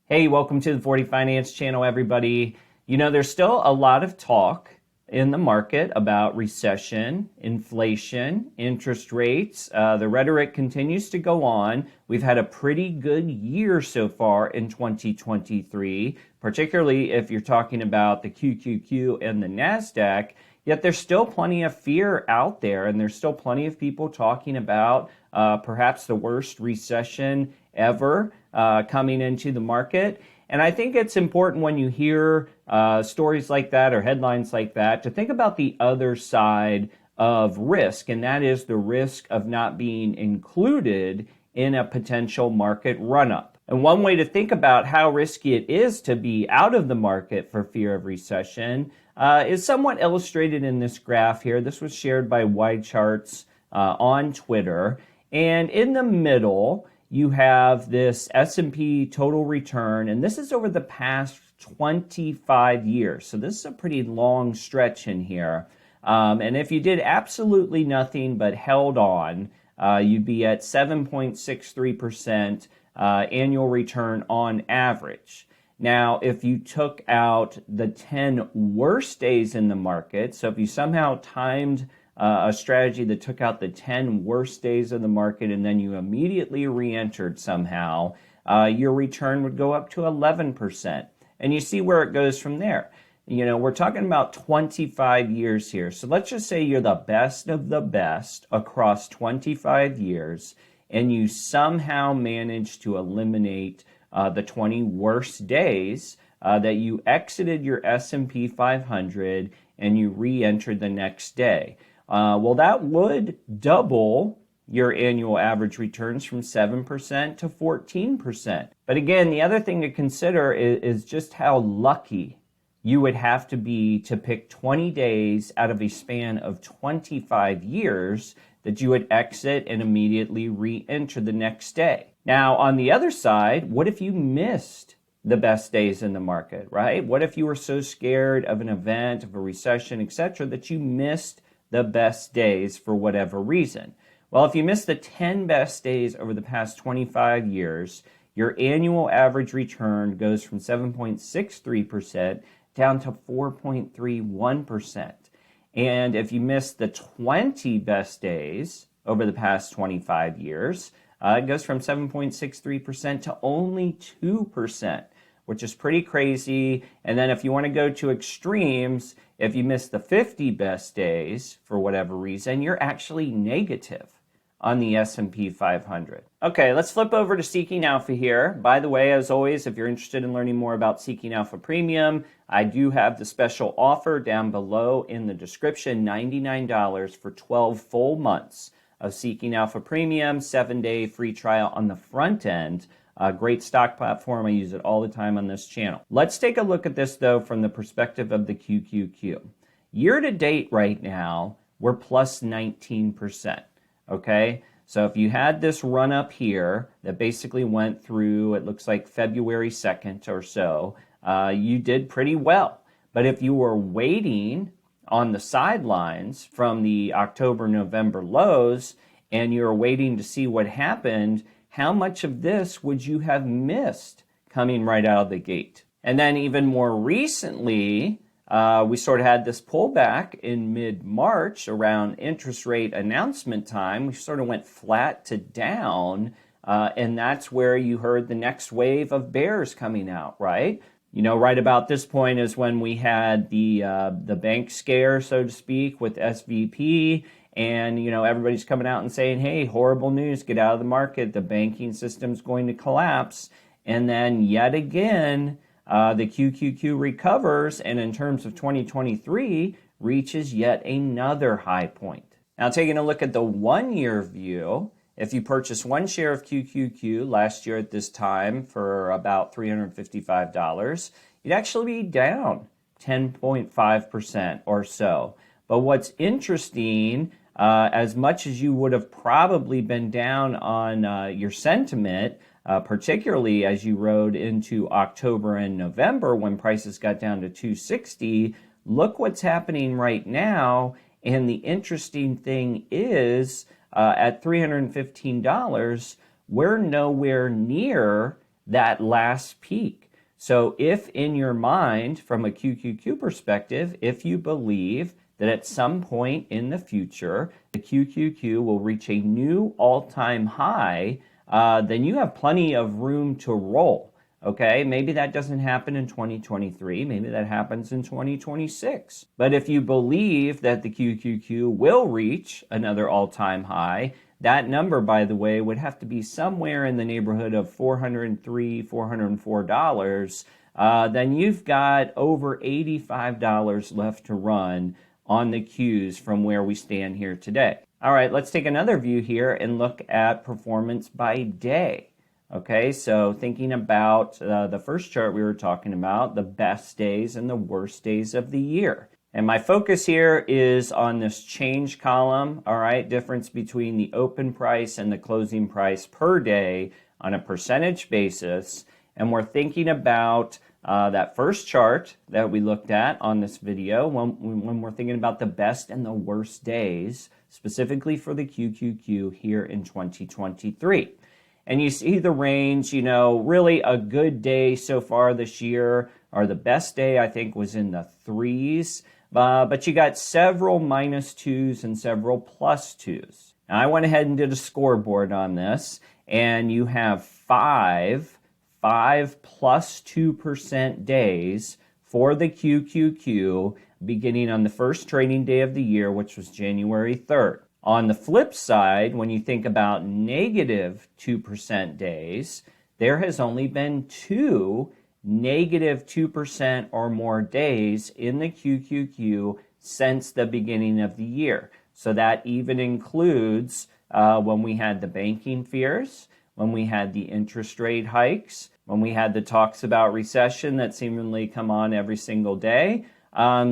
Hey, welcome to the 40 Finance channel, everybody. There's still a lot of talk in the market about recession, inflation, interest rates. The rhetoric continues to go on. We've had a pretty good year so far in 2023, particularly if you're talking about the QQQ and the Nasdaq. Yet there's still plenty of fear out there, and there's still plenty of people talking about perhaps the worst recession ever coming into the market. And I think it's important when you hear stories like that or headlines like that to think about the other side of risk, and that is the risk of not being included in a potential market run-up. And one way to think about how risky it is to be out of the market for fear of recession is somewhat illustrated in this graph here. This was shared by Wide Charts on Twitter. And in the middle, you have this S&P total return, and this is over the past 25 years. So this is a pretty long stretch in here. And if you did absolutely nothing but held on, you'd be at 7.63% annual return on average. Now, if you took out the 10 worst days in the market, so if you somehow timed a strategy that took out the 10 worst days of the market and then you immediately re-entered somehow, your return would go up to 11%. And you see where it goes from there. We're talking about 25 years here. So let's just say you're the best of the best across 25 years and you somehow managed to eliminate the 20 worst days that you exited your S&P 500 and you re-entered the next day. Well, that would double your annual average returns from 7% to 14%. But again, the other thing to consider is just how lucky you would have to be to pick 20 days out of a span of 25 years that you would exit and immediately re-enter the next day. Now, on the other side, what if you missed the best days in the market, right? What if you were so scared of an event, of a recession, etc., that you missed the best days for whatever reason? Well, if you missed the 10 best days over the past 25 years, your annual average return goes from 7.63% down to 4.31%. And if you missed the 20 best days over the past 25 years, it goes from 7.63% to only 2%, which is pretty crazy. And then if you want to go to extremes, if you miss the 50 best days for whatever reason, you're actually negative on the S&P 500. Okay, let's flip over to Seeking Alpha here. By the way, as always, if you're interested in learning more about Seeking Alpha Premium, I do have the special offer down below in the description, $99 for 12 full months of Seeking Alpha Premium, 7-day free trial on the front end. A great stock platform. I use it all the time on this channel. Let's take a look at this, though, from the perspective of the QQQ. Year to date right now, we're plus 19%. Okay? So if you had this run up here that basically went through, it looks like February 2nd or so, you did pretty well. But if you were waiting on the sidelines from the October-November lows and you're waiting to see what happened, how much of this would you have missed coming right out of the gate? And then even more recently, we sort of had this pullback in mid-March around interest rate announcement time. We sort of went flat to down, and that's where you heard the next wave of bears coming out, right? Right about this point is when we had the bank scare, so to speak, with SVP. And, everybody's coming out and saying, hey, horrible news, get out of the market. The banking system's going to collapse. And then yet again, the QQQ recovers and in terms of 2023 reaches yet another high point. Now, taking a look at the 1-year view, if you purchased 1 share of QQQ last year at this time for about $355, you'd actually be down 10.5% or so. But what's interesting, as much as you would have probably been down on your sentiment, particularly as you rode into October and November when prices got down to $260, look what's happening right now. And the interesting thing is, at $315, we're nowhere near that last peak. So if in your mind, from a QQQ perspective, if you believe that at some point in the future, the QQQ will reach a new all-time high, then you have plenty of room to roll. Okay, maybe that doesn't happen in 2023, maybe that happens in 2026. But if you believe that the QQQ will reach another all-time high, that number, by the way, would have to be somewhere in the neighborhood of $403, $404. Then you've got over $85 left to run on the Qs from where we stand here today. All right, let's take another view here and look at performance by day. Okay, so thinking about the first chart we were talking about, the best days and the worst days of the year. And my focus here is on this change column, all right, difference between the open price and the closing price per day on a percentage basis. And we're thinking about that first chart that we looked at on this video when we're thinking about the best and the worst days, specifically for the QQQ here in 2023. And you see the range, really a good day so far this year, or the best day I think was in the 3s. But you got several -2s and several +2s. Now I went ahead and did a scoreboard on this, and you have five +2% days for the QQQ beginning on the first trading day of the year, which was January 3rd. On the flip side, when you think about -2% days, there has only been 2 -2% or more days in the QQQ since the beginning of the year. So that even includes when we had the banking fears, when we had the interest rate hikes, when we had the talks about recession that seemingly come on every single day.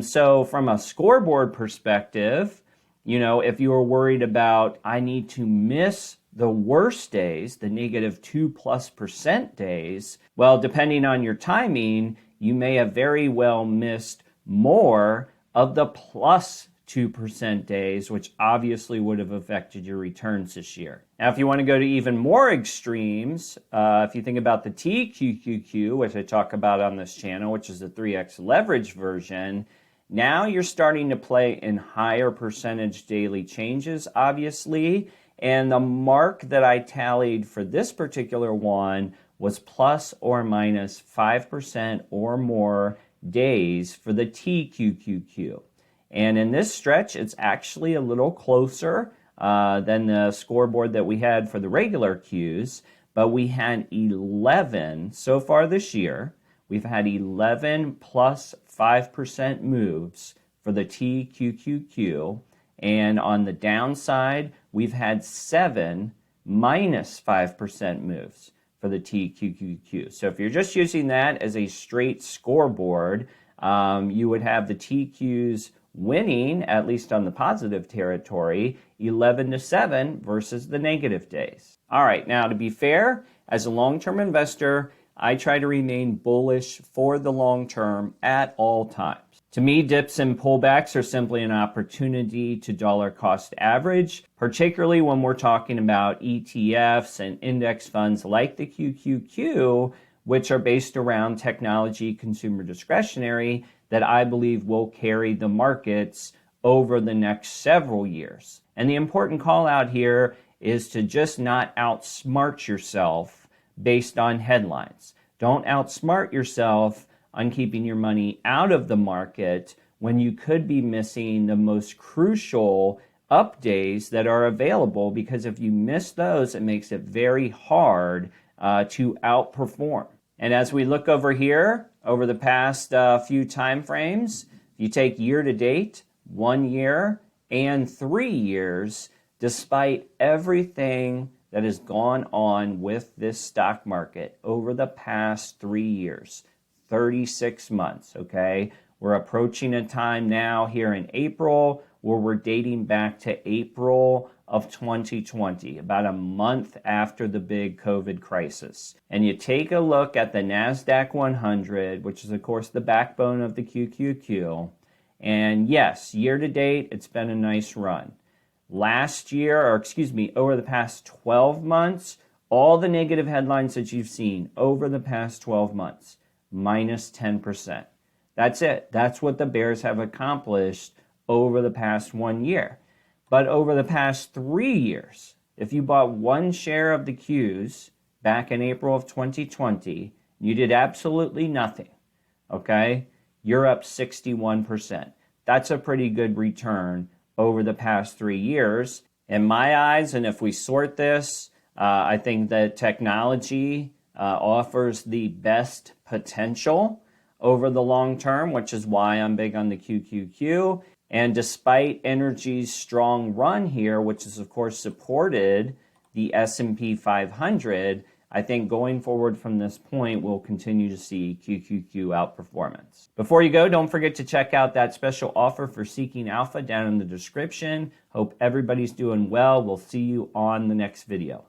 So from a scoreboard perspective, if you were worried about, I need to miss the worst days, the -2+% days, well, depending on your timing, you may have very well missed more of the +2% days, which obviously would have affected your returns this year. Now, if you want to go to even more extremes, if you think about the TQQQ, which I talk about on this channel, which is the 3x leverage version, now you're starting to play in higher percentage daily changes, obviously. And the mark that I tallied for this particular one was ±5% or more days for the TQQQ. And in this stretch, it's actually a little closer than the scoreboard that we had for the regular Qs. But we had 11 so far this year. We've had 11 +5% moves for the TQQQ. And on the downside, we've had 7 -5% moves for the TQQQ. So if you're just using that as a straight scoreboard, you would have the TQs winning, at least on the positive territory, 11-7 versus the negative days. All right, now to be fair, as a long-term investor, I try to remain bullish for the long term at all times. To me, dips and pullbacks are simply an opportunity to dollar cost average, particularly when we're talking about ETFs and index funds like the QQQ, which are based around technology consumer discretionary that I believe will carry the markets over the next several years. And the important call out here is to just not outsmart yourself based on headlines. Don't outsmart yourself on keeping your money out of the market when you could be missing the most crucial up days that are available, because if you miss those, it makes it very hard to outperform. And as we look over here, over the past few time frames, if you take year to date, 1 year, and 3 years, despite everything that has gone on with this stock market over the past 3 years, 36 months, okay? We're approaching a time now here in April where we're dating back to April of 2020, about a month after the big COVID crisis. And you take a look at the Nasdaq 100, which is of course the backbone of the QQQ, and yes, year to date, it's been a nice run. Over the past 12 months, all the negative headlines that you've seen over the past 12 months, minus 10%. That's it. That's what the bears have accomplished over the past 1 year. But over the past 3 years, if you bought one share of the Qs back in April of 2020, you did absolutely nothing, okay? You're up 61%. That's a pretty good return over the past 3 years. In my eyes, and if we sort this, I think that technology offers the best potential over the long term, which is why I'm big on the QQQ. And despite energy's strong run here, which has of course supported the S&P 500, I think going forward from this point, we'll continue to see QQQ outperformance. Before you go, don't forget to check out that special offer for Seeking Alpha down in the description. Hope everybody's doing well. We'll see you on the next video.